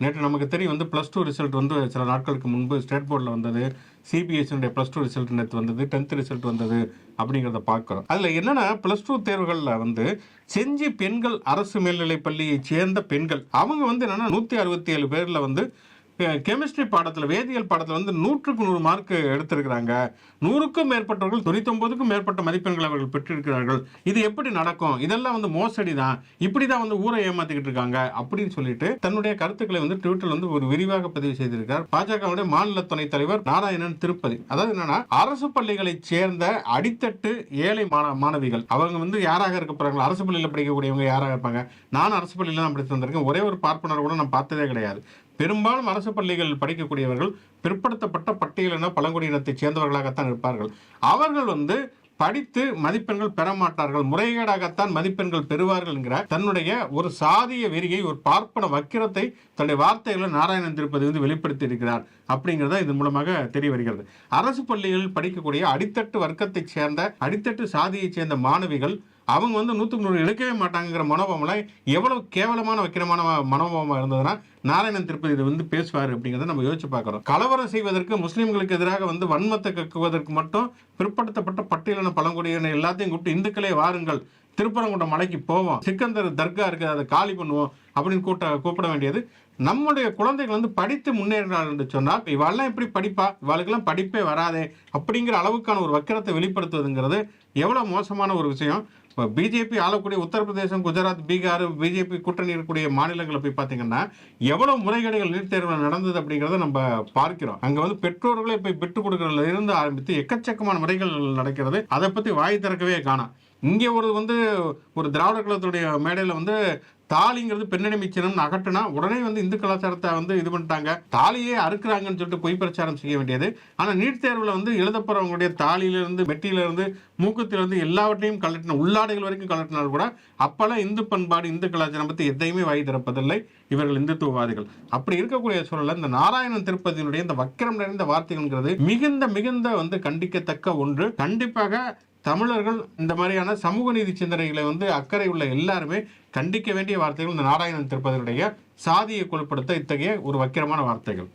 நேற்று நமக்கு தெரியும் வந்து +2 ரிசல்ட் வந்து சில நாட்களுக்கு முன்பு ஸ்டேட் போர்டில் வந்தது. சிபிஎஸ்சியுடைய +2 ரிசல்ட் நேற்று வந்தது. 10th ரிசல்ட் வந்தது அப்படிங்கிறத பார்க்குறோம். அதில் என்னன்னா +2 தேர்வுகளில் வந்து செஞ்சி பெண்கள் அரசு மேல்நிலைப் பள்ளியைச் சேர்ந்த பெண்கள் அவங்க வந்து என்னன்னா 167 பேரில் வந்து கெமிஸ்ட்ரி பாடத்தில் வேதியியல் பாடத்தில் வந்து 100க்கு 100 மார்க் எடுத்திருக்கிறாங்க. 100க்கும் மேற்பட்டவர்கள் 99க்கும் மேற்பட்ட மதிப்பெண்கள் அவர்கள் பெற்றிருக்கிறார்கள். இது எப்படி நடக்கும்? இதெல்லாம் வந்து மோசடி தான். இப்படி தான் வந்து ஊரை ஏமாத்திக்கிட்டு இருக்காங்க அப்படின்னு சொல்லிட்டு தன்னுடைய கருத்துக்களை வந்து ட்விட்டர்ல வந்து ஒரு விரிவாக பதிவு செய்திருக்கிறார் பாஜகவுடைய மாநில துணைத் தலைவர் நாராயணன் திருப்பதி. அதாவது என்னன்னா அரசு பள்ளிகளைச் சேர்ந்த அடித்தட்டு ஏழை மாணவிகள் அவங்க வந்து யாராக இருக்க போறாங்க? அரசு பள்ளியில் படிக்கக்கூடியவங்க யாராக இருப்பாங்க? நான் அரசு பள்ளியில் தான் படித்து வந்திருக்கேன். ஒரே ஒரு பார்ப்பனர் கூட நான் பார்த்ததே கிடையாது. பெரும்பாலும் அரசு பள்ளிகள் படிக்கக்கூடியவர்கள் பிற்படுத்தப்பட்ட பட்டியலின பழங்குடியினத்தைச் சேர்ந்தவர்களாகத்தான் இருப்பார்கள். அவர்கள் வந்து படித்து மதிப்பெண்கள் பெற மாட்டார்கள், முறைகேடாகத்தான் மதிப்பெண்கள் பெறுவார்கள் என்கிற தன்னுடைய ஒரு சாதிய வெறியை, ஒரு பார்ப்பன வக்கிரத்தை தன்னுடைய வார்த்தைகளை நாராயணன் திருப்பதி வந்து வெளிப்படுத்தி இருக்கிறார் அப்படிங்கிறத இதன் மூலமாக தெரிய வருகிறது. அரசு பள்ளிகளில் படிக்கக்கூடிய அடித்தட்டு வர்க்கத்தைச் சேர்ந்த அடித்தட்டு சாதியைச் சேர்ந்த மாணவிகள் அவங்க வந்து 100க்கு 100 எடுக்கவே மாட்டாங்கிற மனோபாவம்லாம் எவ்வளவு கேவலமான வக்கிரமான மனோபாவமாக இருந்ததுன்னா நாராயணன் திருப்பதி இதை வந்து பேசுவார் அப்படிங்கிறத நம்ம யோசிச்சு பார்க்குறோம். கலவரம் செய்வதற்கு முஸ்லீம்களுக்கு எதிராக வந்து வன்மத்தை கக்குவதற்கு மட்டும் பிற்படுத்தப்பட்ட பட்டியலின பழங்குடியின எல்லாத்தையும் கூப்பிட்டு இந்துக்களே வாருங்கள், திருப்பரங்குன்றம் மலைக்கு போவோம், சிக்கந்தர் தர்கா இருக்குது அதை காலி பண்ணுவோம் அப்படின்னு கூப்பிட வேண்டியது நம்முடைய குழந்தைகள் வந்து படித்து முன்னேறினார் என்று சொன்னால் இவாளெல்லாம் எப்படி படிப்பா, இவாளுக்கெல்லாம் படிப்பே வராதே அப்படிங்கிற அளவுக்கான ஒரு வக்கிரத்தை வெளிப்படுத்துவதுங்கிறது எவ்வளோ மோசமான ஒரு விஷயம். இப்போ பிஜேபி ஆளக்கூடிய உத்தரப்பிரதேசம், குஜராத், பீகார் பிஜேபி கூட்டணி இருக்கக்கூடிய மாநிலங்களை போய் பார்த்தீங்கன்னா எவ்வளவு முறைகேடுகள் நீட் தேர்வில் நடந்தது அப்படிங்கிறத நம்ம பார்க்கிறோம். அங்கே வந்து பெற்றோர்களை போய் பெற்றுக் கொடுக்கறதுல இருந்து ஆரம்பித்து எக்கச்சக்கமான முறைகள் நடக்கிறது. அதை பற்றி வாய் திறக்கவே காணோம். இங்கே ஒரு திராவிட கழகத்துடைய மேடையில் வந்து தாலிங்கிறது பெண்ணடிமை சின்னம்னு அகட்டுனா உடனே வந்து இந்து கலாச்சாரத்தை வந்து இது பண்ணிட்டாங்க, தாலியே அறுக்குறாங்கன்னு சொல்லிட்டு பொய் பிரச்சாரம் செய்ய வேண்டியது. ஆனால் நீட் தேர்வில் வந்து எழுதப்படுறவங்களுடைய தாலியிலிருந்து மெட்டியிலிருந்து மூக்கத்திலிருந்து எல்லாவற்றையும் கலட்டின உள்ளாடைகள் வரைக்கும் கலட்டினால் கூட அப்பெல்லாம் இந்து பண்பாடு இந்து கலாச்சாரம் பற்றி எதையுமே வாய் திறப்பதில்லை இவர்கள் இந்துத்துவவாதிகள். அப்படி இருக்கக்கூடிய சூழலில் இந்த நாராயணன் திருப்பதியினுடைய இந்த வக்கிரம் நிறைந்த வார்த்தைகள்ங்கிறது மிகுந்த வந்து கண்டிக்கத்தக்க ஒன்று. கண்டிப்பாக தமிழர்கள் இந்த மாதிரியான சமூக நீதி சிந்தனைகளை வந்து அக்கறை உள்ள எல்லாருமே கண்டிக்க வேண்டிய வார்த்தைகள் இந்த நாராயணன் திருப்பதியுடைய சாதியை கொழுப்படுத்த இத்தகைய ஒரு வக்கிரமான வார்த்தைகள்.